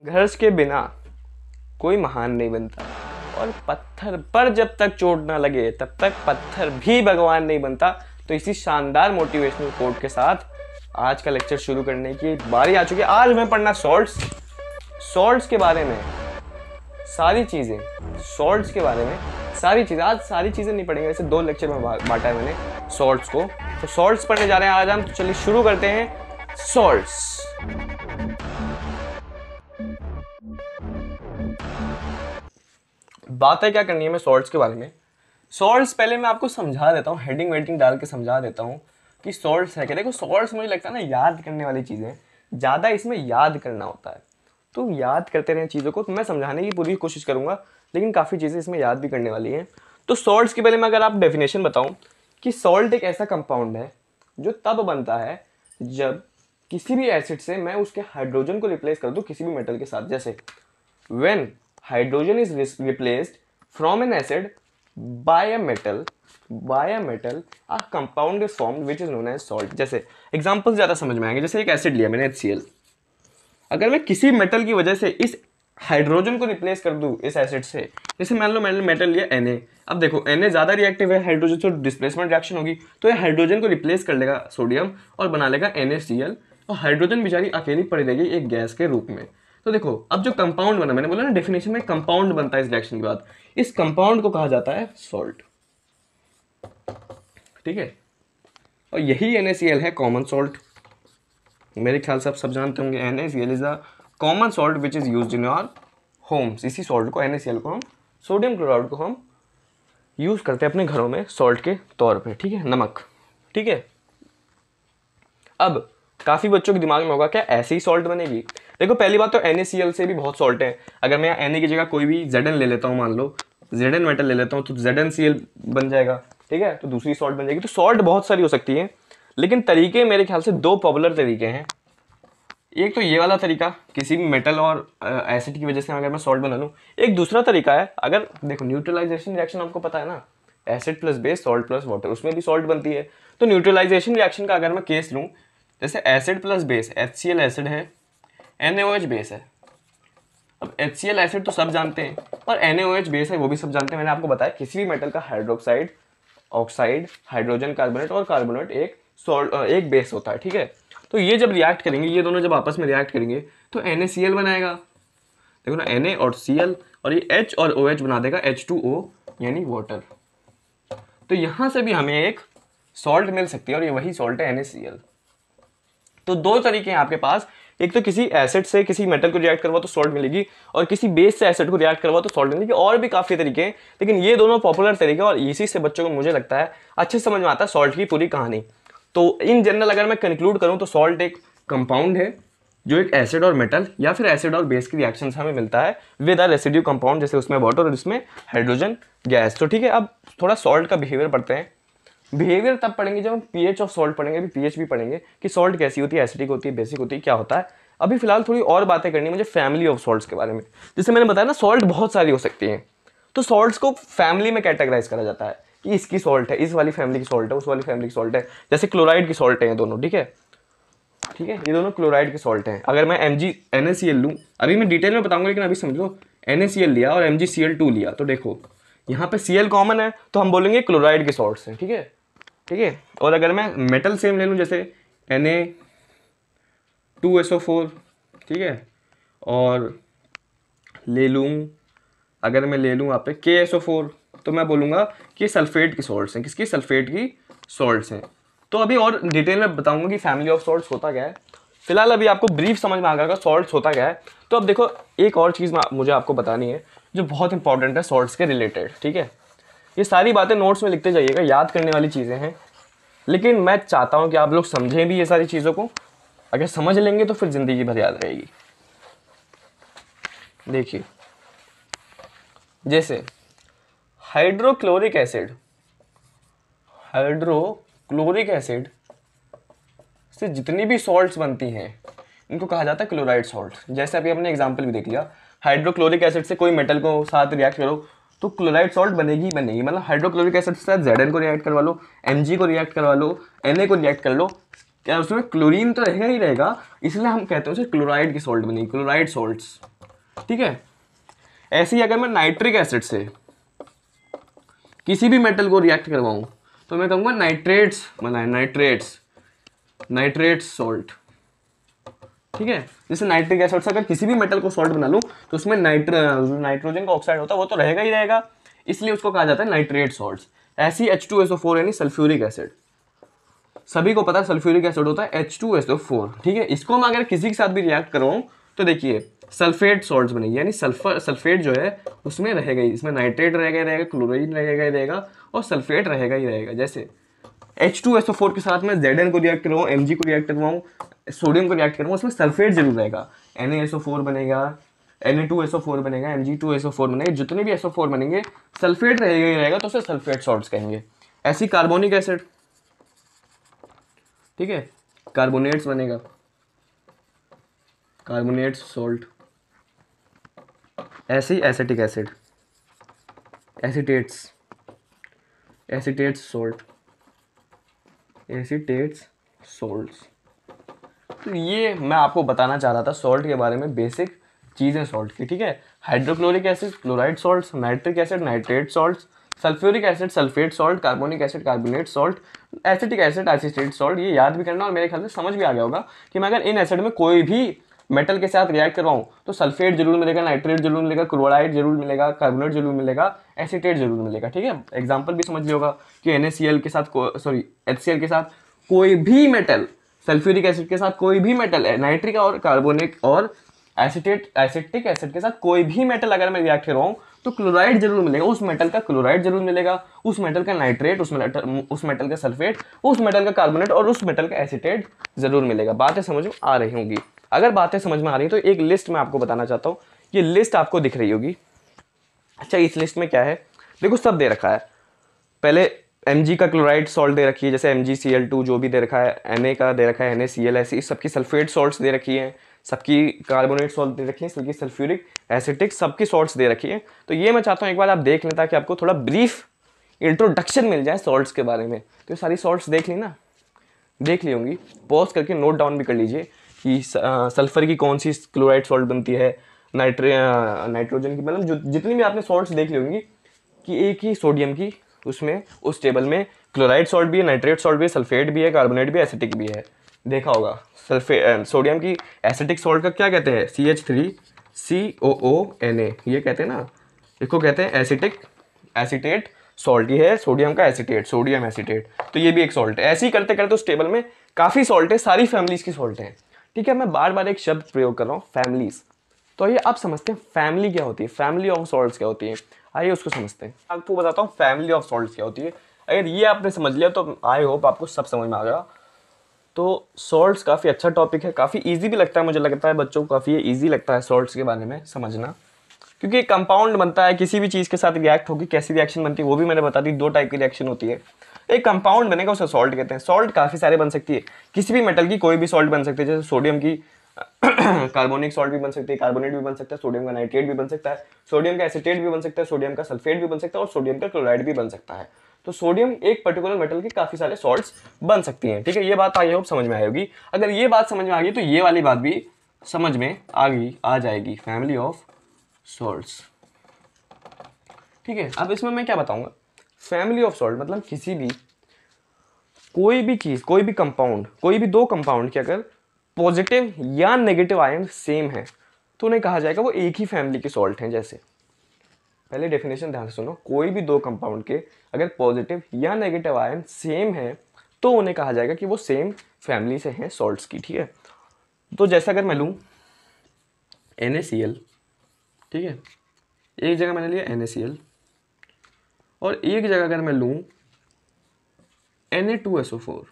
घर के बिना कोई महान नहीं बनता और पत्थर पर जब तक चोट ना लगे तब तक पत्थर भी भगवान नहीं बनता। तो इसी शानदार मोटिवेशनल कोट के साथ आज का लेक्चर शुरू करने की बारी आ चुकी है। आज मैं पढ़ना सॉल्ट्स के बारे में सारी चीज़ें, सॉल्ट्स के बारे में सारी चीज़ें। आज सारी चीज़ें नहीं पढ़ेंगे, वैसे 2 लेक्चर में बांटा है मैंने सॉल्ट्स को। तो सॉल्ट्स पढ़ने जा रहे हैं आज हम। तो चलिए शुरू करते हैं सॉल्ट्स। बातें क्या करनी है मैं सॉल्ट्स के बारे में। सॉल्ट्स पहले मैं आपको समझा देता हूँ, हेडिंग वेडिंग डाल के समझा देता हूँ कि सॉल्ट्स है क्या। देखो सॉल्ट्स मुझे लगता है ना याद करने वाली चीज़ें, ज़्यादा इसमें याद करना होता है। तो याद करते रहें चीज़ों को। तो मैं समझाने की पूरी कोशिश करूँगा, लेकिन काफ़ी चीज़ें इसमें याद भी करने वाली हैं। तो सॉल्ट्स के पहले मैं अगर आप डेफिनेशन बताऊँ कि सॉल्ट एक ऐसा कंपाउंड है जो तब बनता है जब किसी भी एसिड से मैं उसके हाइड्रोजन को रिप्लेस कर दूँ किसी भी मेटल के साथ। जैसे when hydrogen is replaced from an acid by a metal a compound is formed which is known as salt। जैसे एग्जांपल ज़्यादा समझ में आएंगे। जैसे एक एसिड लिया मैंने HCl, अगर मैं किसी मेटल की वजह से इस हाइड्रोजन को रिप्लेस कर दूं इस एसिड से, जैसे मान लो मैंने मेटल लिया Na। अब देखो Na ज़्यादा रिएक्टिव है हाइड्रोजन से, डिस्प्लेसमेंट रिएक्शन होगी तो ये हाइड्रोजन को रिप्लेस कर लेगा सोडियम और बना लेगा NaCl, और हाइड्रोजन बेचारी अकेली पड़ी रहेगी एक गैस के रूप में। तो देखो अब जो कंपाउंड बना, मैंने बोला ना डेफिनेशन में कंपाउंड बनता है इस रिएक्शन के बाद, इस कंपाउंड को कहा जाता है सॉल्ट। ठीक है, और यही NaCl है कॉमन सॉल्ट। मेरे ख्याल से आप सब जानते होंगे NaCl is the common salt which is used in our homes. इसी सॉल्ट को NaCl को हम, सोडियम क्लोराइड को हम यूज करते हैं अपने घरों में सॉल्ट के तौर पे। ठीक है, नमक। ठीक है, अब काफ़ी बच्चों के दिमाग में होगा क्या ऐसे ही सॉल्ट बनेगी। देखो पहली बात तो NaCl से भी बहुत सॉल्ट है। अगर मैं Na की जगह कोई भी Zn ले लेता हूँ, मान लो Zn मेटल ले लेता हूँ, तो ZnCl बन जाएगा। ठीक है, तो दूसरी सॉल्ट बन जाएगी। तो सॉल्ट बहुत सारी हो सकती है, लेकिन तरीके मेरे ख्याल से 2 पॉपुलर तरीके हैं। एक तो ये वाला तरीका, किसी भी मेटल और एसिड की वजह से अगर मैं सॉल्ट बना लूँ। एक दूसरा तरीका है, अगर देखो न्यूट्रलाइजेशन रिएक्शन आपको पता है ना, acid plus base salt plus water, उसमें भी सॉल्ट बनती है। तो न्यूट्रलाइजेशन रिएक्शन का अगर मैं केस लूँ, जैसे acid plus base, HCl acid है, NaOH बेस है। अब HCl एसिड तो सब जानते हैं, और NaOH बेस है वो भी सब जानते हैं। मैंने आपको बताया किसी भी मेटल का हाइड्रोक्साइड, ऑक्साइड, हाइड्रोजन कार्बोनेट और कार्बोनेट एक बेस होता है। ठीक है, तो ये जब रिएक्ट करेंगे, ये दोनों जब आपस में रिएक्ट करेंगे तो NaCl बनाएगा। देखो ना, Na और Cl, और ये H और OH बना देगा H2O यानी वाटर। तो यहाँ से भी हमें एक सॉल्ट मिल सकती है, और ये वही सॉल्ट है NaCl। तो 2 तरीके हैं आपके पास, एक तो किसी एसिड से किसी मेटल को रिएक्ट करवा तो सॉल्ट मिलेगी, और किसी बेस से एसिड को रिएक्ट करवा तो सॉल्ट मिलेगी। और भी काफ़ी तरीके हैं, लेकिन ये दोनों पॉपुलर तरीके, और इसी से बच्चों को मुझे लगता है अच्छे समझ में आता है सॉल्ट की पूरी कहानी। तो इन जनरल अगर मैं कंक्लूड करूँ तो सॉल्ट एक कंपाउंड है जो एक एसिड और मेटल या फिर एसिड और बेस की रिएक्शन से हमें मिलता है विद अ रेसिड्यू कंपाउंड, जैसे उसमें वाटर और इसमें हाइड्रोजन गैस। तो ठीक है, अब थोड़ा सॉल्ट का बिहेवियर पढ़ते हैं। बिहेवियर तब पढ़ेंगे जब हम पीएच ऑफ सॉल्ट पढ़ेंगे, अभी पीएच भी पढ़ेंगे कि सॉल्ट कैसी होती है, एसिडिक होती है, बेसिक होती है, क्या होता है। अभी फिलहाल थोड़ी और बातें करनी है मुझे फैमिली ऑफ सॉल्ट्स के बारे में। जैसे मैंने बताया ना सॉल्ट बहुत सारी हो सकती हैं, तो सॉल्ट्स को फैमिली में कैटेगराइज करा जाता है कि इसकी सॉल्ट है, इस वाली फैमिली की सॉल्ट है, उस वाली फैमिली की सॉल्ट है। जैसे क्लोराइड की सॉल्ट है ये दोनों। ठीक है, ठीक है, ये दोनों क्लोराइड की सॉल्ट हैं। अगर मैं NaCl लूँ, अभी मैं डिटेल में बताऊंगा, लेकिन अभी समझ लो NaCl लिया और MgCl2 लिया, तो देखो यहाँ पे Cl कॉमन है तो हम बोलेंगे क्लोराइड के सॉल्ट्स हैं। ठीक है, ठीक है, और अगर मैं मेटल सेम ले लूँ, जैसे Na2SO4, ठीक है, और ले लूँ, अगर मैं ले लूँ यहाँ पे KSO4, तो मैं बोलूँगा कि सल्फेट की सॉल्ट्स हैं। किसकी? सल्फेट की सॉल्ट्स हैं। तो अभी और डिटेल में बताऊँगा कि फैमिली ऑफ सॉल्ट्स होता क्या है। फिलहाल अभी आपको ब्रीफ समझ में आ गया सॉल्ट्स होता क्या है। तो अब देखो एक और चीज़ मुझे आपको बतानी है जो बहुत इंपॉर्टेंट है सॉल्ट्स के रिलेटेड। ठीक है, ये सारी बातें नोट्स में लिखते जाइएगा, याद करने वाली चीज़ें हैं, लेकिन मैं चाहता हूँ कि आप लोग समझें भी ये सारी चीज़ों को। अगर समझ लेंगे तो फिर ज़िंदगी भर याद रहेगी। देखिए, जैसे हाइड्रोक्लोरिक एसिड से जितनी भी सॉल्ट्स बनती हैं इनको कहा जाता है क्लोराइड सॉल्ट। जैसे अभी हमने एग्जांपल भी देख लिया, हाइड्रोक्लोरिक एसिड से कोई मेटल को साथ रिएक्ट करो तो क्लोराइड सॉल्ट बनेगी ही बनेगी। मतलब हाइड्रोक्लोरिक एसिड के साथ Zn को रिएक्ट करवा लो, Mg को रिएक्ट करवा लो, Na को रिएक्ट कर लो, क्या उसमें क्लोरीन तो रहेगा ही रहेगा, इसलिए हम कहते हैं उसे क्लोराइड की सॉल्ट बनेगी, क्लोराइड सॉल्ट्स। ठीक है, ऐसे ही अगर मैं नाइट्रिक एसिड से किसी भी मेटल को रिएक्ट करवाऊं तो मैं कहूँगा नाइट्रेट्स बनाए, नाइट्रेट्स सॉल्ट। ठीक है, जैसे नाइट्रिक एसिड से अगर किसी भी मेटल को सॉल्ट बना लूं तो उसमें नाइट्रोजन का ऑक्साइड होता है वो तो रहेगा ही रहेगा, इसलिए उसको कहा जाता है नाइट्रेट सॉल्ट्स। ऐसी H2SO4 यानी सल्फ्यूरिक एसिड, सभी को पता है सल्फ्यूरिक एसिड होता है H2SO4। ठीक है, इसको मैं अगर किसी के साथ भी रिएक्ट करवाऊं तो देखिए सल्फेट सॉल्ट्स बनेगी, यानी सल्फेट जो है उसमें रहेगा ही, इसमें नाइट्रेट रहेगा ही रहेगा, क्लोरीन रहेगा ही रहेगा और सल्फेट रहेगा ही रहेगा। जैसे H2SO4 के साथ मैं Zn को रिएक्ट करवाऊँ, Mg को रिएक्ट करवाऊँ, सोडियम को रिएक्ट करवाऊँ, उसमें सल्फेट जरूर रहेगा, NaSO4 बनेगा, Na2SO4 बनेगा, Mg2SO4 बनेगा, जितने भी SO4 बनेंगे सल्फेट रहेगा ही रहेगा, तो उसे सल्फेट सॉल्ट्स कहेंगे। ऐसी कार्बोनिक एसिड, ठीक है, कार्बोनेट्स बनेगा, कार्बोनेट्स सॉल्ट। ऐसे ही एसिटिक एसिड, एसिटेट्स, एसिटेट्स सॉल्ट, एसिटेट्स सॉल्ट्स। तो ये मैं आपको बताना चाह रहा था सॉल्ट के बारे में, बेसिक चीज़ें सॉल्ट की। ठीक है, hydrochloric acid chloride salts, nitric acid nitrate salts, sulphuric acid sulphate salt, carbonic acid carbonate salt, acetic acid acetate salt. ये याद भी करना और मेरे ख्याल से समझ भी आ गया होगा कि मैं अगर इन एसिड में कोई भी मेटल के साथ रिएक्ट करवाऊँ तो सल्फेट जरूर मिलेगा, नाइट्रेट जरूर मिलेगा, क्लोराइड जरूर मिलेगा, कार्बोनेट जरूर मिलेगा, एसिटेट जरूर मिलेगा। ठीक है, एग्जाम्पल भी समझ लिया होगा कि NaCl के साथ HCl के साथ कोई भी मेटल, सल्फ्यूरिक एसिड के साथ कोई भी मेटल है, नाइट्रिक और कार्बोनिक और एसिटिक एसिड के साथ कोई भी मेटल अगर मैं रिएक्ट करवाऊँ तो क्लोराइड जरूर मिलेगा, उस मेटल का क्लोराइड जरूर मिलेगा, उस मेटल का नाइट्रेट, उस मेटल का सल्फेट, उस मेटल का कार्बोनेट और उस मेटल का एसिटेट जरूर मिलेगा। बातें समझ में आ रही होंगी? अगर बातें समझ में आ रही है तो एक लिस्ट मैं आपको बताना चाहता हूँ, ये लिस्ट आपको दिख रही होगी। अच्छा, इस लिस्ट में क्या है देखो, सब दे रखा है। पहले Mg का क्लोराइड सॉल्ट दे रखी है, जैसे MgCl2 जो भी दे रखा है, Na का दे रखा है, NaCl, ऐसी सबकी सल्फेट सॉल्ट्स दे रखी है, सबकी कार्बोनेट सॉल्ट दे रखी है, सबकी सल्फ्यूरिक एसिटिक सबकी सॉल्ट्स दे रखी है। तो ये मैं चाहता हूँ एक बार आप देख लें ताकि आपको थोड़ा ब्रीफ इंट्रोडक्शन मिल जाए सॉल्ट्स के बारे में। तो ये सारी सॉल्ट्स देख ली ना, देख ली होंगी, पॉज करके नोट डाउन भी कर लीजिए कि सल्फर की कौन सी क्लोराइड सॉल्ट बनती है, नाइट्रोजन की, मतलब जो जितनी भी आपने सॉल्ट्स देख ली होंगी कि एक ही सोडियम की उसमें उस टेबल में क्लोराइड सॉल्ट भी है, नाइट्रेट सॉल्ट भी है, सल्फेट भी है, कार्बोनेट भी है, एसिटिक भी है, देखा होगा। सोडियम की एसिटिक सॉल्ट का क्या कहते हैं? CH3COONA, ये कहते हैं ना, इसको कहते हैं एसिटेट सॉल्ट। ये है सोडियम का एसिटेट, सोडियम एसिटेट। तो ये भी एक सॉल्ट है। ऐसे ही करते करते उस टेबल में काफ़ी सॉल्ट है, सारी फैमिलीज की सॉल्ट है। ठीक है, मैं बार बार एक शब्द प्रयोग कर रहा हूँ, फैमिलीज। तो ये आप समझते हैं फैमिली क्या होती है, फैमिली ऑफ सॉल्ट्स क्या होती है, आइए उसको समझते हैं। आपको बताता हूँ फैमिली ऑफ सॉल्ट्स क्या होती है। अगर ये आपने समझ लिया तो आई होप आपको सब समझ में आ गया। तो सॉल्ट्स काफ़ी अच्छा टॉपिक है, काफ़ी इजी भी लगता है, मुझे लगता है बच्चों को काफ़ी इजी लगता है सॉल्ट्स के बारे में समझना, क्योंकि एक कंपाउंड बनता है, किसी भी चीज़ के साथ रिएक्ट होगी, कैसी रिएक्शन बनती है वो भी मैंने बता दी। दो टाइप की रिएक्शन होती है, एक कंपाउंड बनेगा उसे सॉल्ट कहते हैं। सॉल्ट काफ़ी सारे बन सकती है, किसी भी मेटल की कोई भी सॉल्ट बन सकती है, जैसे सोडियम की कार्बोनिक सॉल्ट भी बन सकती है, कार्बोनेट भी बन सकता है, सोडियम का नाइट्रेट भी बन सकता है, सोडियम का एसिटेट भी बन सकता है, सोडियम का सल्फेट भी बन सकता है और सोडियम का क्लोराइड भी बन सकता है। तो सोडियम एक पर्टिकुलर मेटल की काफ़ी सारे सॉल्ट्स बन सकती हैं। ठीक है, ये बात आई होप समझ में आई होगी। अगर ये बात समझ में आ गई तो ये वाली बात भी समझ में आ जाएगी, फैमिली ऑफ सॉल्ट्स। ठीक है, अब इसमें मैं क्या बताऊंगा, फैमिली ऑफ सॉल्ट मतलब किसी भी कोई भी चीज़, कोई भी कंपाउंड, कोई भी दो कंपाउंड के अगर पॉजिटिव या नेगेटिव आयन सेम है तो उन्हें कहा जाएगा वो एक ही फैमिली के सॉल्ट हैं। जैसे पहले डेफिनेशन ध्यान से सुनो, कोई भी दो कंपाउंड के अगर पॉजिटिव या नेगेटिव आयन सेम है तो उन्हें कहा जाएगा कि वो सेम फैमिली से हैं सॉल्ट्स की। ठीक है, तो जैसा अगर मैं लूँ NaCl, ठीक है, एक जगह मैंने लिया NaCl और एक जगह अगर मैं लूँ Na2SO4,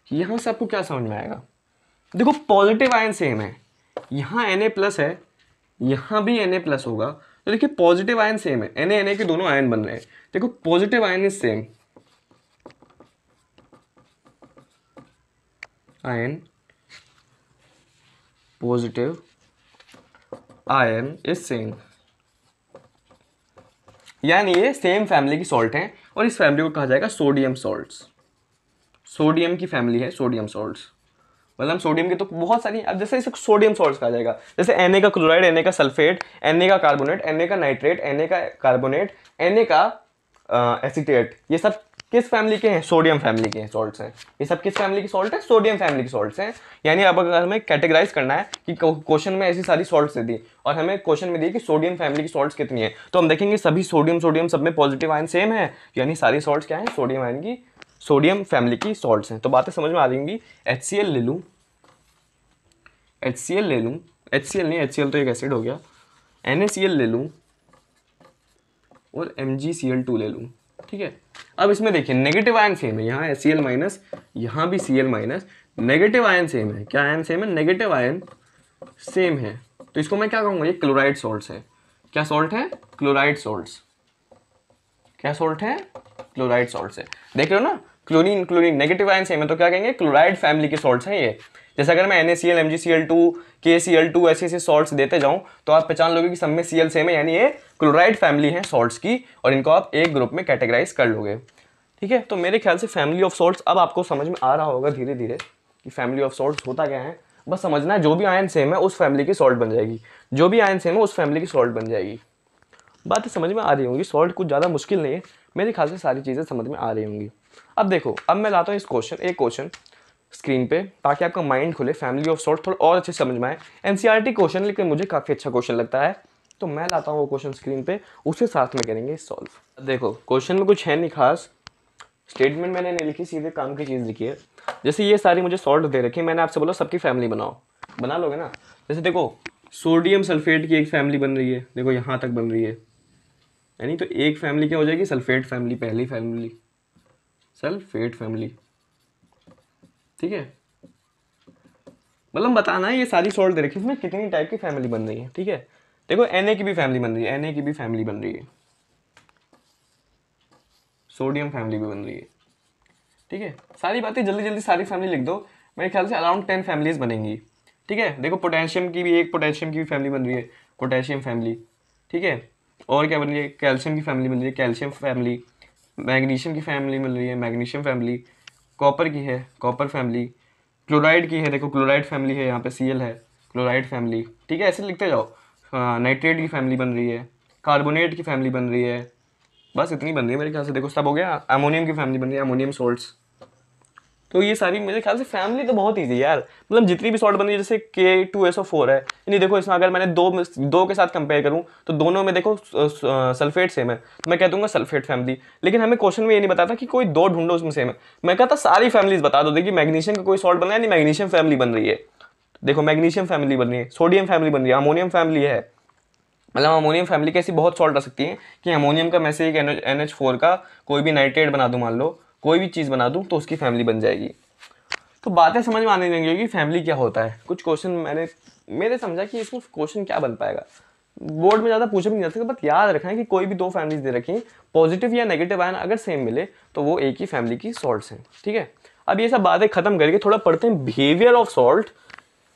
यहां से आपको क्या समझ में आएगा? देखो पॉजिटिव आयन सेम है, यहां Na+ है, यहां भी Na+ होगा, तो देखिए पॉजिटिव आयन सेम है, Na के दोनों आयन बन रहे हैं। देखो positive ion is same, ion positive ion is same, यानी ये सेम फैमिली की सॉल्ट हैं और इस फैमिली को कहा जाएगा सोडियम सॉल्ट्स। सोडियम की फैमिली है सोडियम सॉल्ट्स। मतलब सोडियम की तो बहुत सारी, अब जैसे इसे सोडियम सॉल्ट्स कहा जाएगा, जैसे Na का क्लोराइड, Na का सल्फेट, Na का कार्बोनेट, Na का नाइट्रेट, Na का कार्बोनेट, Na का एसीटेट, ये सब किस फैमिली के हैं? सोडियम फैमिली के सॉल्ट्स हैं। ये सब किस फैमिली की सॉल्ट है? सोडियम फैमिली की सॉल्ट्स हैं। यानी अब अगर हमें कैटेगराइज करना है कि क्वेश्चन में ऐसी सारी सॉल्ट्स दे दी और हमें क्वेश्चन में दी कि सोडियम फैमिली की सॉल्ट्स कितनी है, तो हम देखेंगे सभी सोडियम सोडियम सब में पॉजिटिव आयन सेम है, यानी सारी सॉल्ट्स क्या है? सोडियम आयन की, सोडियम फैमिली की सॉल्ट्स हैं। तो बातें समझ में आ जाएंगी। HCl ले लूँ, HCl ले लूँ, HCl नहीं, HCl तो एक एसिड हो गया, NaCl ले लूँ और MgCl2 ले लूँ, ठीक है। अब इसमें देखिए नेगेटिव आयन सेम है, यहाँ Cl माइनस, यहाँ भी Cl minus, negative ion same है। क्या आयन सेम है? नेगेटिव आयन सेम है। तो इसको मैं क्या कहूँगा? ये क्लोराइड सॉल्ट्स है। क्या सॉल्ट है? Chloride salts. क्या सॉल्ट है? क्लोराइड सॉल्ट्स है। देख रहे हो ना, chlorine chlorine negative ion same है, तो क्या कहेंगे? क्लोराइड फैमिली के सॉल्ट्स हैं ये। जैसे अगर मैं NaCl, MgCl2, KCl2 ऐसे ऐसे सॉल्ट्स देते जाऊं तो आप पहचान लोगे कि सब में Cl सेम है, यानी ये क्लोराइड फैमिली है सॉल्ट्स की, और इनको आप एक ग्रुप में कैटेगराइज कर लोगे, ठीक है। तो मेरे ख्याल से फैमिली ऑफ सॉल्ट्स अब आपको समझ में आ रहा होगा धीरे धीरे कि फैमिली ऑफ सॉल्ट्स होता क्या है। बस समझना है, जो भी आयन सेम है उस फैमिली की सॉल्ट बन जाएगी, जो भी आयन सेम है उस फैमिली की सॉल्ट बन जाएगी। बातें समझ में आ रही होंगी, सॉल्ट कुछ ज़्यादा मुश्किल नहीं है, मेरे ख्याल से सारी चीज़ें समझ में आ रही होंगी। अब देखो, अब मैं लाता हूँ इस एक क्वेश्चन स्क्रीन पे, ताकि आपका माइंड खुले, फैमिली ऑफ सॉल्ट थोड़ा और अच्छे से समझ में आए। NCERT क्वेश्चन, लेकिन मुझे काफ़ी अच्छा क्वेश्चन लगता है, तो मैं लाता हूँ वो क्वेश्चन स्क्रीन पे, उसके साथ में करेंगे सॉल्व। देखो क्वेश्चन में कुछ है नहीं खास, स्टेटमेंट मैंने नहीं लिखी, सीधे काम की चीज़ लिखी है। जैसे ये सारी मुझे सॉल्ट दे रखी है, मैंने आपसे बोला सबकी फैमिली बनाओ, बना लोगे ना। जैसे देखो सोडियम सल्फेट की एक फैमिली बन रही है, देखो यहाँ तक बन रही है, यानी तो एक फैमिली क्या हो जाएगी? सल्फेट फैमिली, पहली फैमिली सल्फेट फैमिली, ठीक है। मतलब बताना है ये सारी सॉल्ट दे रखी है, इसमें कितनी टाइप की फैमिली बन रही है, ठीक है। देखो Na की भी फैमिली बन रही है, Na की भी फैमिली बन रही है, सोडियम फैमिली भी बन रही है, ठीक है। सारी बातें जल्दी जल्दी सारी फैमिली लिख दो, मेरे ख्याल से अराउंड 10 फैमिलीज बनेंगी, ठीक है। देखो पोटेशियम की भी, एक पोटेशियम की भी फैमिली बन रही है, पोटेशियम फैमिली, ठीक है। और क्या बन रही है? कैल्शियम की फैमिली बन रही है, कैल्शियम फैमिली। मैग्नीशियम की फैमिली मिल रही है, मैग्नीशियम फैमिली। कॉपर की है, कॉपर फैमिली। क्लोराइड की है, देखो क्लोराइड फैमिली है, यहाँ पे Cl है, क्लोराइड फैमिली, ठीक है। ऐसे लिखते जाओ। नाइट्रेट की फैमिली बन रही है, कार्बोनेट की फैमिली बन रही है, बस इतनी बन रही है मेरे ख्याल से। देखो सब हो गया। अमोनियम की फैमिली बन रही है, अमोनियम सॉल्ट्स। तो ये सारी मेरे ख्याल से फैमिली तो बहुत ईजी है यार, मतलब जितनी भी सॉल्ट बन रही है, जैसे K2SO4 है, यानी देखो इसमें अगर मैंने दो के साथ कंपेयर करूं तो दोनों में देखो सल्फेट सेम है, तो मैं कह दूंगा सल्फेट फैमिली। लेकिन हमें क्वेश्चन में ये नहीं बताता कि कोई दो ढूंढो उसमें सेम है, मैं कहता सारी फैमिलीज बता दो। देखिए मैग्नीशियम का कोई सॉल्ट बन रहा है, नहीं मैग्नीशियम फैमिली बन रही है, देखो मैग्नीशियम फैमिली बन रही है, सोडियम फैमिली बन रही है, अमोनियम फैमिली है। मतलब अमोनियम फैमिली की ऐसी बहुत सॉल्ट आ सकती है कि अमोनियम का मैं से एक NH4 का कोई भी नाइट्रेट बना दूं, मान लो कोई भी चीज़ बना दूं, तो उसकी फैमिली बन जाएगी। तो बातें समझ में आने लगेंगी कि फैमिली क्या होता है। कुछ क्वेश्चन मेरे समझा कि इसमें क्वेश्चन क्या बन पाएगा, बोर्ड में ज़्यादा पूछा भी नहीं जा सकता, बट याद रखना है कि कोई भी दो फैमिलीज दे रखी हैं, पॉजिटिव या नेगेटिव आयन अगर सेम मिले तो वो एक ही फैमिली की सॉल्ट्स हैं, ठीक है। अब ये सब बातें खत्म करके थोड़ा पढ़ते हैं बिहेवियर ऑफ सॉल्ट,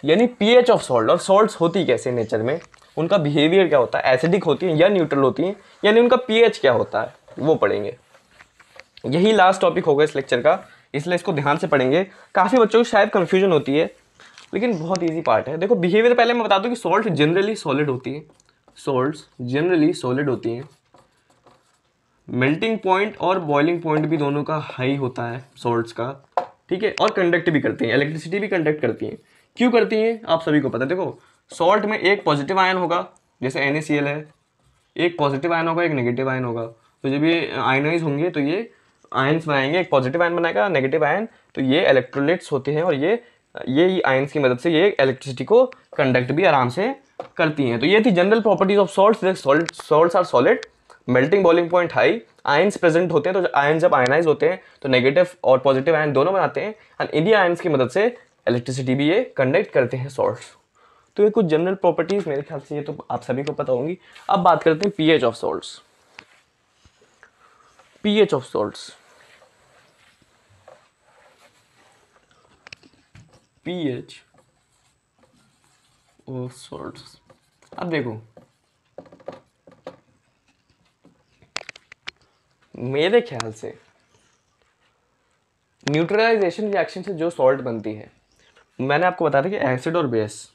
यानी pH ऑफ सॉल्ट, और सॉल्ट्स होती कैसे नेचर में, उनका बिहेवियर क्या होता है, एसिडिक होती है या न्यूट्रल होती है, यानी उनका pH क्या होता है वो पढ़ेंगे। यही लास्ट टॉपिक होगा इस लेक्चर का, इसलिए इसको ध्यान से पढ़ेंगे। काफ़ी बच्चों को शायद कन्फ्यूजन होती है, लेकिन बहुत ईजी पार्ट है। देखो बिहेवियर पहले मैं बता दूं कि सॉल्ट जनरली सॉलिड होती है, सॉल्ट्स जनरली सॉलिड होती हैं। मेल्टिंग पॉइंट और बॉइलिंग पॉइंट भी दोनों का हाई होता है सॉल्ट्स का, ठीक है। और कंडक्ट भी करती हैं, इलेक्ट्रिसिटी भी कंडक्ट करती हैं। क्यों करती हैं आप सभी को पता है। देखो सॉल्ट में एक पॉजिटिव आयन होगा, जैसे NaCl है, एक पॉजिटिव आयन होगा, एक नेगेटिव आयन होगा। तो जब ये आयनाइज होंगे तो ये आयन्स बनाएंगे, एक पॉजिटिव आयन बनाएगा, नेगेटिव आयन, तो ये इलेक्ट्रोलाइट्स होते हैं, और ये आयन्स की मदद से ये इलेक्ट्रिसिटी को कंडक्ट भी आराम से करती हैं। तो ये थी general properties of salts. Salts are solid, melting boiling point high, ions present होते हैं, तो आयन जब आयनाइज होते हैं तो नेगेटिव और पॉजिटिव आयन दोनों बनाते हैं, एंड इन्हीं आयन्स की मदद से इलेक्ट्रिसिटी भी ये कंडक्ट करते हैं सॉल्ट्स। तो ये कुछ जनरल प्रॉपर्टीज मेरे ख्याल से ये तो आप सभी को पता होंगी। अब बात करते हैं pH of salts. pH of salts, pH of salts. अब देखो मेरे ख्याल से न्यूट्रलाइजेशन रिएक्शन से जो सॉल्ट बनती है, मैंने आपको बताया था कि एसिड और बेस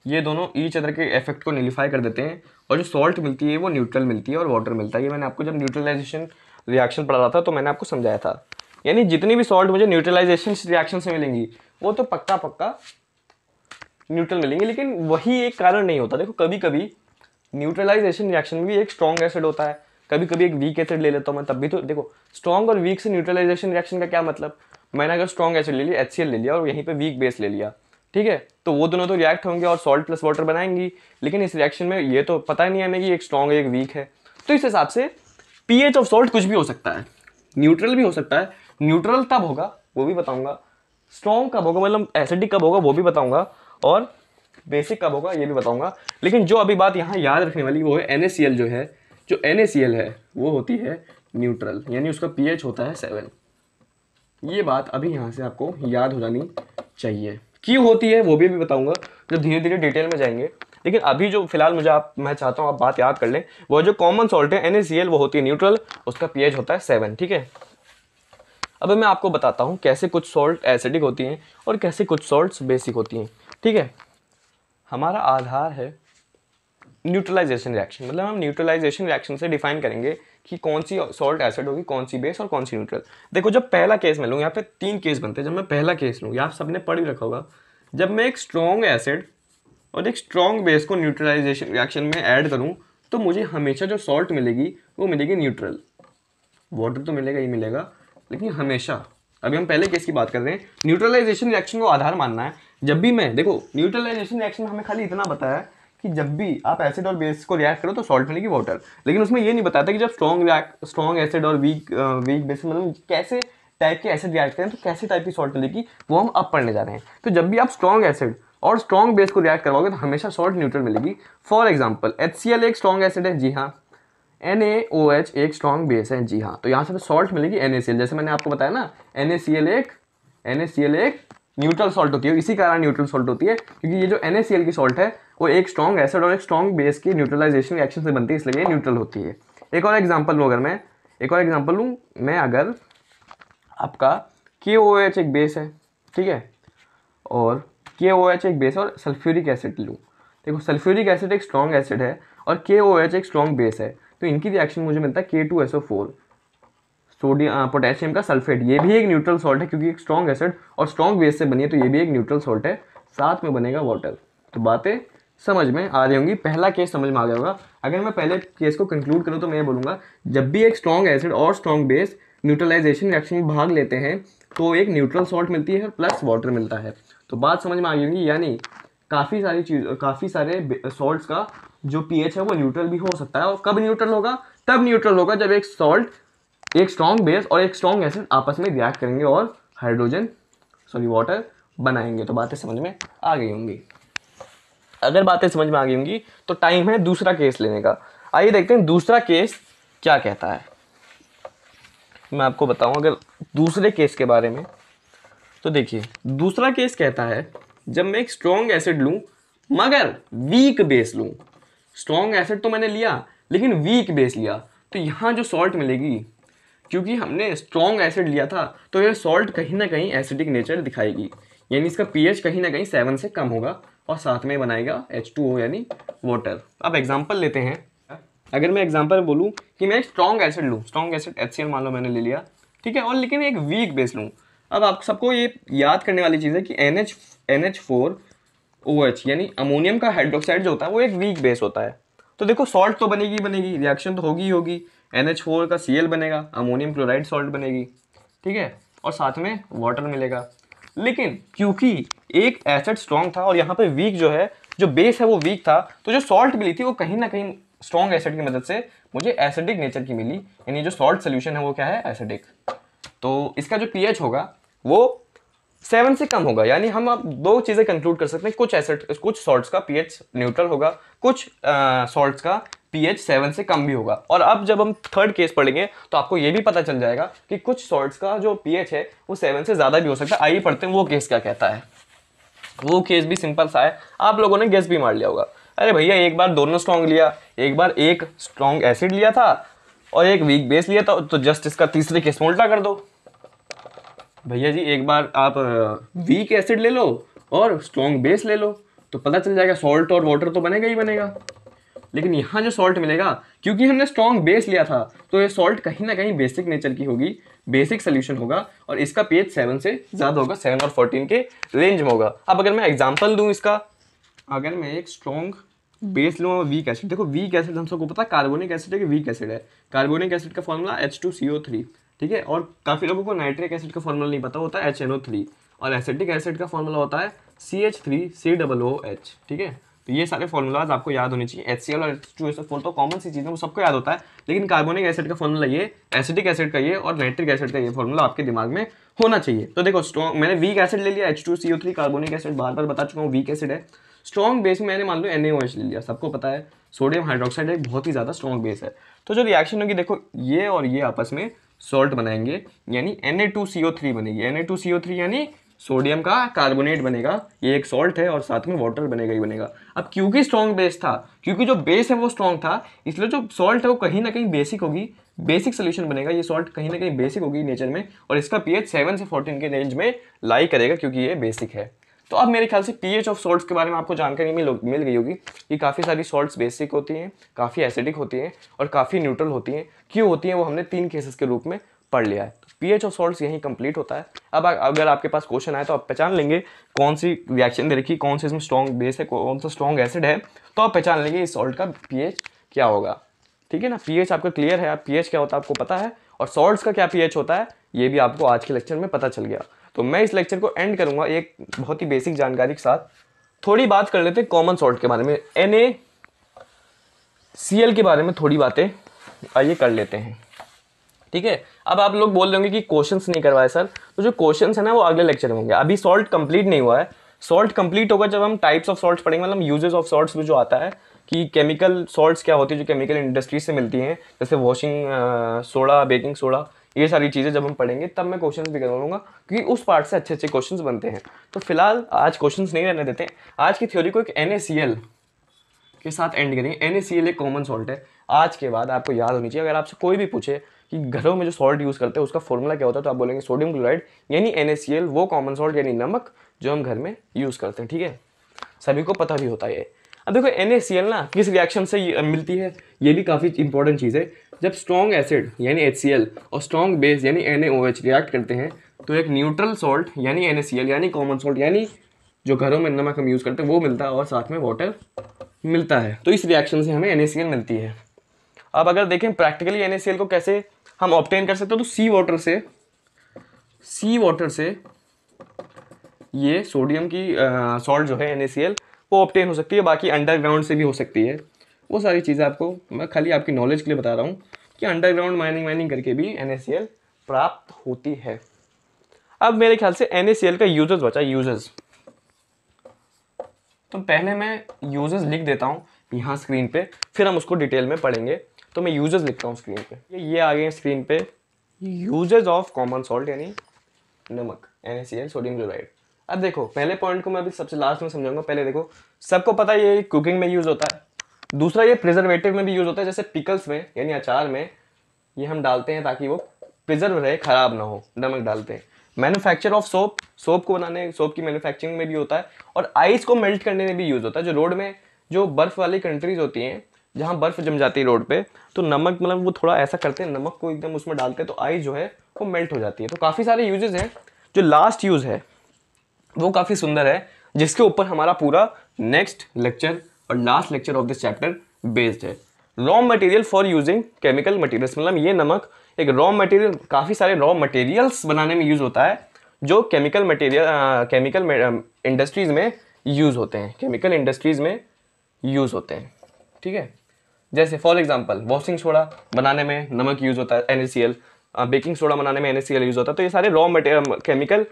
ये दोनों ईच अदर के इफेक्ट को न्यूलिफाई कर देते हैं, और जो सॉल्ट मिलती है वो न्यूट्रल मिलती है और वाटर मिलता है। ये मैंने आपको जब न्यूट्रलाइजेशन रिएक्शन पढ़ा रहा था तो मैंने आपको समझाया था। यानी जितनी भी सॉल्ट मुझे न्यूट्रलाइजेशन रिएक्शन से मिलेंगी वो तो पक्का पक्का न्यूट्रल मिलेंगी, लेकिन वही एक कारण नहीं होता। देखो कभी कभी न्यूट्रलाइजेशन रिएक्शन में भी एक स्ट्रॉन्ग एसिड होता है, कभी कभी एक वीक एसिड ले लेता हूँ मैं, तब भी तो देखो स्ट्रॉन्ग और वीक से न्यूट्रलाइजेशन रिएक्शन का क्या मतलब। मैंने अगर स्ट्रॉन्ग एसिड ले लिया, HCl ले लिया, और यहीं पे वीक बेस ले लिया, ठीक है, तो वो दोनों तो रिएक्ट होंगे और सॉल्ट प्लस वाटर बनाएंगी, लेकिन इस रिएक्शन में ये तो पता ही नहीं हमें कि एक स्ट्रॉन्ग एक वीक है। तो इस हिसाब से पीएच ऑफ सॉल्ट कुछ भी हो सकता है, न्यूट्रल भी हो सकता है। न्यूट्रल तब होगा वो भी बताऊंगा, स्ट्रॉन्ग कब होगा मतलब एसिडिक कब होगा वो भी बताऊंगा, और बेसिक कब होगा ये भी बताऊंगा। लेकिन जो अभी बात यहाँ याद रखने वाली वो है NaCl जो NaCl है वो होती है न्यूट्रल, यानी उसका pH होता है 7। ये बात अभी यहाँ से आपको याद हो जानी चाहिए। क्यों होती है वो भी बताऊंगा जब धीरे धीरे डिटेल में जाएंगे, लेकिन अभी जो फिलहाल मैं चाहता हूँ आप बात याद कर लें, वो जो कॉमन सॉल्ट है NaCl वो होती है न्यूट्रल, उसका pH होता है 7, ठीक है। अब मैं आपको बताता हूँ कैसे कुछ सॉल्ट एसिडिक होती हैं और कैसे कुछ सॉल्ट्स बेसिक होती हैं, ठीक है। हमारा आधार है न्यूट्रलाइजेशन रिएक्शन, मतलब हम न्यूट्रलाइजेशन रिएक्शन से डिफाइन करेंगे कि कौन सी सॉल्ट एसिड होगी, कौन सी बेस और कौन सी न्यूट्रल। देखो जब पहला केस मैं लूँ, यहाँ पे 3 केस बनते हैं। जब मैं पहला केस लूँ, आप सबने पढ़ भी रखा होगा, जब मैं एक स्ट्रॉन्ग एसिड और एक स्ट्रॉन्ग बेस को न्यूट्रलाइजेशन रिएक्शन में ऐड करूँ तो मुझे हमेशा जो सॉल्ट मिलेगी वो मिलेगी न्यूट्रल। वाटर तो मिलेगा ही मिलेगा, लेकिन हमेशा। अभी हम पहले केस की बात कर रहे हैं, न्यूट्रलाइजेशन रिएक्शन को आधार मानना है। जब भी मैं देखो न्यूट्रलाइजेशन रिएक्शन में हमें खाली इतना बताया कि जब भी आप एसिड और बेस को रिएक्ट करो तो सॉल्ट मिलेगी वाटर, लेकिन उसमें ये नहीं बताता कि जब स्ट्रॉन्ग एसिड और वीक बेस मतलब कैसे टाइप के एसिड रिएक्ट करें तो कैसे टाइप की सॉल्ट मिलेगी, वो हम अब पढ़ने जा रहे हैं। तो जब भी आप स्ट्रॉन्ग एसिड और स्ट्रॉन्ग बेस को रिएक्ट करवाओगे तो हमेशा सॉल्ट न्यूट्रल मिलेगी। फॉर एग्जाम्पल HCl एक स्ट्रॉन्ग एसिड है, जी हाँ। NaOH एक स्ट्रॉन्ग बेस है, जी हाँ। तो यहाँ से तो सॉल्ट मिलेगी NaCl, जैसे मैंने आपको बताया ना, NaCl एक न्यूट्रल सॉल्ट होती है। इसी कारण न्यूट्रल सॉल्ट होती है क्योंकि ये जो NaCl की सॉल्ट है वो एक स्ट्रॉन्ग एसिड और एक स्ट्रॉन्ग बेस की न्यूट्रलाइजेशन रिएक्शन से बनती है, इसलिए ये न्यूट्रल होती है। एक और एग्जांपल लूँ मैं अगर आपका KOH एक बेस है, ठीक है, और KOH एक बेस और सल्फ्यूरिक एसिड लूँ। देखो सल्फ्यूरिक एसिड एक स्ट्रॉन्ग एसिड है और KOH एक स्ट्रॉन्ग बेस है, तो इनकी रिएक्शन मुझे मिलता है K2SO4, सोडियम पोटेशियम का सल्फेट। ये भी एक न्यूट्रल सॉल्ट है क्योंकि एक स्ट्रॉन्ग एसिड और स्ट्रॉन्ग बेस से बनी है, तो ये भी एक न्यूट्रल सॉल्ट है, साथ में बनेगा वाटर। तो बातें समझ में आ रही होंगी, पहला केस समझ में आ गया होगा। अगर मैं पहले केस को कंक्लूड करूँ तो मैं ये बोलूँगा, जब भी एक स्ट्रॉन्ग एसिड और स्ट्रॉन्ग बेस न्यूट्रलाइजेशन रिएक्शन में भाग लेते हैं तो एक न्यूट्रल सॉल्ट मिलती है प्लस वाटर मिलता है। तो बात समझ में आ गई होगी, यानी काफ़ी सारे सॉल्ट्स का जो pH है वो न्यूट्रल भी हो सकता है। और कब न्यूट्रल होगा? तब न्यूट्रल होगा जब एक स्ट्रॉन्ग बेस और एक स्ट्रॉन्ग एसिड आपस में रिएक्ट करेंगे और वाटर बनाएंगे। तो बातें समझ में आ गई होंगी। अगर बातें समझ में आ गई होंगी तो टाइम है दूसरा केस लेने का। आइए देखते हैं दूसरा केस क्या कहता है। मैं आपको बताऊं अगर दूसरे केस के बारे में, तो देखिए दूसरा केस कहता है जब मैं एक स्ट्रॉन्ग एसिड लूं मगर वीक बेस लूं। स्ट्रॉन्ग एसिड तो मैंने लिया लेकिन वीक बेस लिया, तो यहाँ जो सॉल्ट मिलेगी, क्योंकि हमने स्ट्रॉन्ग एसिड लिया था तो ये सॉल्ट कहीं ना कहीं एसिडिक नेचर दिखाएगी, यानी इसका pH कहीं ना कहीं 7 से कम होगा और साथ में बनाएगा H2O यानी वाटर। अब एग्जांपल लेते हैं। अगर मैं एग्जांपल बोलूँ कि मैं स्ट्रॉन्ग एसिड लूँ, स्ट्रॉन्ग एसिड HCl मान लो मैंने ले लिया, ठीक है, और लेकिन एक वीक बेस लूँ। अब आप सबको ये याद करने वाली चीज़ है कि NH4OH यानी अमोनियम का हाइड्रोक्साइड जो होता है वो एक वीक बेस होता है। तो देखो सॉल्ट तो बनेगी, रिएक्शन तो होगी ही होगी। NH4 का Cl बनेगा, अमोनियम क्लोराइड सॉल्ट बनेगी, ठीक है, और साथ में वाटर मिलेगा। लेकिन क्योंकि एक एसिड स्ट्रॉन्ग था और यहाँ पे वीक जो बेस है वो वीक था, तो जो सॉल्ट मिली थी वो कहीं ना कहीं स्ट्रॉन्ग एसिड की मदद से मुझे एसिडिक नेचर की मिली, यानी जो सॉल्ट सोल्यूशन है वो क्या है, एसिडिक। तो इसका जो pH होगा वो 7 से कम होगा। यानी हम अब दो चीज़ें कंक्लूड कर सकते हैं, कुछ सॉल्ट्स का pH न्यूट्रल होगा, कुछ सॉल्ट्स का pH 7 से कम भी होगा। और अब जब हम थर्ड केस पढ़ेंगे तो आपको ये भी पता चल जाएगा कि कुछ सॉल्ट्स का जो pH है वो 7 से ज़्यादा भी हो सकता है। आइए पढ़ते हैं वो केस क्या कहता है। वो केस भी सिंपल सा है, आप लोगों ने गेस भी मार लिया होगा। अरे भैया एक बार दोनों स्ट्रॉन्ग लिया, एक बार एक स्ट्रॉन्ग एसिड लिया था और एक वीक बेस लिया था, तो जस्ट इसका तीसरे केस में उल्टा कर दो। भैया जी एक बार आप वीक एसिड ले लो और स्ट्रॉन्ग बेस ले लो तो पता चल जाएगा सॉल्ट और वाटर तो बनेगा ही बनेगा। लेकिन यहाँ जो सॉल्ट मिलेगा, क्योंकि हमने स्ट्रॉन्ग बेस लिया था, तो ये सॉल्ट कहीं ना कहीं बेसिक नेचर की होगी, बेसिक सोल्यूशन होगा और इसका पीएच 7 से ज़्यादा होगा, 7 और 14 के रेंज में होगा। अब अगर मैं एग्जांपल दूं इसका, अगर मैं एक स्ट्रॉन्ग बेस लूँ और वीक एसिड, देखो वीक एसिड हम सबको पता है कार्बोनिक एसिड है कि वीक एसिड है। कार्बोनिक एसिड का फॉर्मूला H2CO3, ठीक है। और काफ़ी लोगों को नाइट्रिक एसिड का फॉर्मूला नहीं पता होता है HNO3, और एसिटिक एसिड का फॉर्मूला होता है CH3COOH, ठीक है। तो ये सारे फॉर्मूलाज आपको याद होने चाहिए। HCl और H2SO4 तो कॉमन सी चीज़ है, वो सबको याद होता है, लेकिन कार्बोनिक एसिड का फॉर्मूला ये, एसिटिक एसिड का ये और नाइट्रिक एसिड का ये फॉर्मूला आपके दिमाग में होना चाहिए। तो देखो स्ट्रॉन्ग, मैंने वीक एसिड ले लिया H2CO3, कार्बोनिक एसिड बार बार बता चुका हूँ वीक एसिड है। स्ट्रॉन्ग बेस में मैंने मान लो NaOH ले लिया, सबको पता है सोडियम हाइड्रोक्साइड एक बहुत ही ज़्यादा स्ट्रॉन्ग बेस है। तो जो रिएक्शन होगी, देखो ये और ये आपस में सॉल्ट बनाएंगे, यानी Na2CO3 बनेगी। Na2CO3 यानी सोडियम का कार्बोनेट बनेगा, ये एक सॉल्ट है और साथ में वाटर बनेगा ही बनेगा। अब क्योंकि स्ट्रॉन्ग बेस था, क्योंकि जो बेस है वो स्ट्रॉन्ग था, इसलिए जो सॉल्ट है वो कहीं ना कहीं बेसिक होगी, बेसिक सोल्यूशन बनेगा। ये सॉल्ट कहीं ना कहीं बेसिक होगी नेचर में, और इसका पीएच 7 से 14 के रेंज में लाई करेगा, क्योंकि ये बेसिक है। तो अब मेरे ख्याल से पीएच ऑफ सॉल्ट्स के बारे में आपको जानकारी मिल गई होगी कि काफ़ी सारी सॉल्ट्स बेसिक होती हैं, काफ़ी एसिडिक होती हैं और काफ़ी न्यूट्रल होती हैं। क्यों होती हैं वो हमने 3 केसेस के रूप में पढ़ लिया है। तो पीएच ऑफ सॉल्ट्स यहीं कंप्लीट होता है। अब अगर आपके पास क्वेश्चन आए तो आप पहचान लेंगे कौन सी रिएक्शन दे रखी, कौन से इसमें स्ट्रॉन्ग बेस है, कौन सा स्ट्रॉन्ग एसिड है, तो आप पहचान लेंगे इस सॉल्ट का पीएच क्या होगा। ठीक है ना, पीएच आपका क्लियर है, आप पीएच क्या होता है आपको पता है, और सॉल्ट्स का क्या पीएच होता है ये भी आपको आज के लेक्चर में पता चल गया। तो मैं इस लेक्चर को एंड करूंगा एक बहुत ही बेसिक जानकारी के साथ। थोड़ी बात कर लेते हैं कॉमन सॉल्ट के बारे में, NaCl के बारे में थोड़ी बातें आइए कर लेते हैं। ठीक है, अब आप लोग बोल रहे होंगे कि क्वेश्चंस नहीं करवाए सर, तो जो क्वेश्चंस है ना वो अगले लेक्चर में होंगे। अभी सॉल्ट कंप्लीट नहीं हुआ है, सॉल्ट कंप्लीट होगा जब हम टाइप्स ऑफ सॉल्ट्स पढ़ेंगे, मतलब यूजेस ऑफ सॉल्ट्स में जो आता है कि केमिकल सॉल्ट्स क्या होती है जो केमिकल इंडस्ट्री से मिलती हैं, जैसे वॉशिंग सोडा, बेकिंग सोडा, ये सारी चीज़ें जब हम पढ़ेंगे तब मैं क्वेश्चंस भी करवाऊंगा, क्योंकि उस पार्ट से अच्छे अच्छे क्वेश्चंस बनते हैं। तो फिलहाल आज क्वेश्चंस नहीं रहने देते हैं, आज की थ्योरी को एक NaCl के साथ एंड करेंगे। NaCl एक कॉमन सॉल्ट है, आज के बाद आपको याद होनी चाहिए। अगर आपसे कोई भी पूछे कि घरों में जो सॉल्ट यूज़ करते हैं उसका फॉर्मूला क्या होता है, तो आप बोलेंगे सोडियम क्लोराइड, यानी NaCl वो कॉमन सॉल्ट यानी नमक जो हम घर में यूज़ करते हैं। ठीक है, सभी को पता भी होता है ये। अब देखो NaCl ना किस रिएक्शन से मिलती है, ये भी काफ़ी इंपॉर्टेंट चीज़ है। जब स्ट्रॉन्ग एसिड यानी HCl और स्ट्रॉन्ग बेस यानी NaOH रिएक्ट करते हैं तो एक न्यूट्रल सॉल्ट यानी NaCl यानी कॉमन सॉल्ट यानी जो घरों में नमक हम यूज़ करते हैं वो मिलता है, और साथ में वाटर मिलता है। तो इस रिएक्शन से हमें NaCl मिलती है। अब अगर देखें प्रैक्टिकली NaCl को कैसे हम ऑब्टेन कर सकते हो, तो सी वाटर से ये सोडियम की सॉल्ट जो है NaCl वो ऑब्टेन हो सकती है, बाकी अंडरग्राउंड से भी हो सकती है। वो सारी चीज़ें आपको मैं खाली आपकी नॉलेज के लिए बता रहा हूँ कि अंडरग्राउंड माइनिंग करके भी NaCl प्राप्त होती है। अब मेरे ख्याल से NaCl का यूजेस बचा, यूजेस तो पहले मैं यूजेस लिख देता हूँ यहाँ स्क्रीन पे, फिर हम उसको डिटेल में पढ़ेंगे। तो मैं यूजेस लिखता हूँ स्क्रीन पे, ये आ गए स्क्रीन पे, यूजेस ऑफ कॉमन सॉल्ट यानी नमक NaCl सोडियम क्लोराइड। अब देखो पहले पॉइंट को मैं अभी सबसे लास्ट में समझाऊंगा। पहले देखो सबको पता है ये कुकिंग में यूज होता है, दूसरा ये प्रिजर्वेटिव में भी यूज होता है, जैसे पिकल्स में यानी अचार में ये हम डालते हैं ताकि वो प्रिजर्व रहे, खराब ना हो, नमक डालते हैं। मैन्युफैक्चर ऑफ सोप को बनाने, सोप की मैन्युफैक्चरिंग में भी होता है, और आइस को मेल्ट करने में भी यूज होता है। जो रोड में जो बर्फ वाली कंट्रीज होती हैं जहाँ बर्फ जम जाती है रोड पे, तो नमक मतलब वो थोड़ा ऐसा करते हैं, नमक को एकदम उसमें डालते हैं तो आइस जो है वो मेल्ट हो जाती है। तो काफ़ी सारे यूजेस हैं। जो लास्ट यूज है वो काफ़ी सुंदर है, जिसके ऊपर हमारा पूरा नेक्स्ट लेक्चर और last lecture of this chapter based है। Raw material for using chemical materials, मतलब ये नमक एक रॉ मटेरियल, काफ़ी सारे रॉ मटेरियल्स बनाने में यूज़ होता है जो केमिकल इंडस्ट्रीज़ में यूज़ होते हैं, केमिकल इंडस्ट्रीज़ में यूज़ होते हैं। ठीक है, जैसे फॉर एग्जांपल वॉशिंग सोडा बनाने में नमक यूज़ होता है NaCl, बेकिंग सोडा बनाने में NaCl यूज़ होता है। तो ये सारे रॉ मटेरियल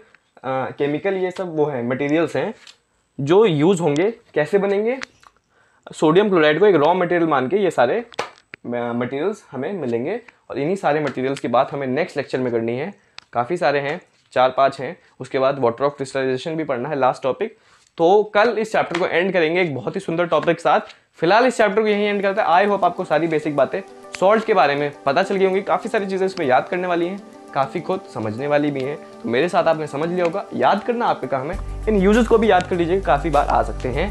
केमिकल ये सब वो हैं मटेरियल्स हैं जो यूज़ होंगे। कैसे बनेंगे, सोडियम क्लोराइड को एक रॉ मटेरियल मान के ये सारे मटेरियल्स हमें मिलेंगे, और इन्हीं सारे मटेरियल्स की बात हमें नेक्स्ट लेक्चर में करनी है। काफ़ी सारे हैं, 4-5 हैं। उसके बाद वाटर ऑफ क्रिस्टलाइजेशन भी पढ़ना है, लास्ट टॉपिक। तो कल इस चैप्टर को एंड करेंगे एक बहुत ही सुंदर टॉपिक के साथ। फिलहाल इस चैप्टर को यहीं एंड करते हैं। आई होप आपको सारी बेसिक बातें सॉल्ट के बारे में पता चल गई होंगी, काफ़ी सारी चीज़ें इसमें याद करने वाली हैं। काफ़ी खुद समझने वाली भी हैं। तो मेरे साथ आपने समझ लिया होगा, याद करना आपका काम है। इन यूजेस को भी याद कर लीजिएगा, काफ़ी बार आ सकते हैं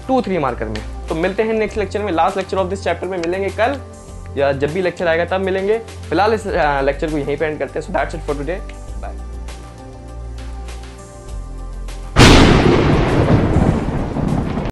2-3 मार्कर में। तो मिलते हैं नेक्स्ट लेक्चर में, last lecture of this chapter में मिलेंगे कल, या जब भी लेक्चर आएगा तब मिलेंगे। फिलहाल इस लेक्चर को यहीं पे एंड करते हैं। So that's it for today.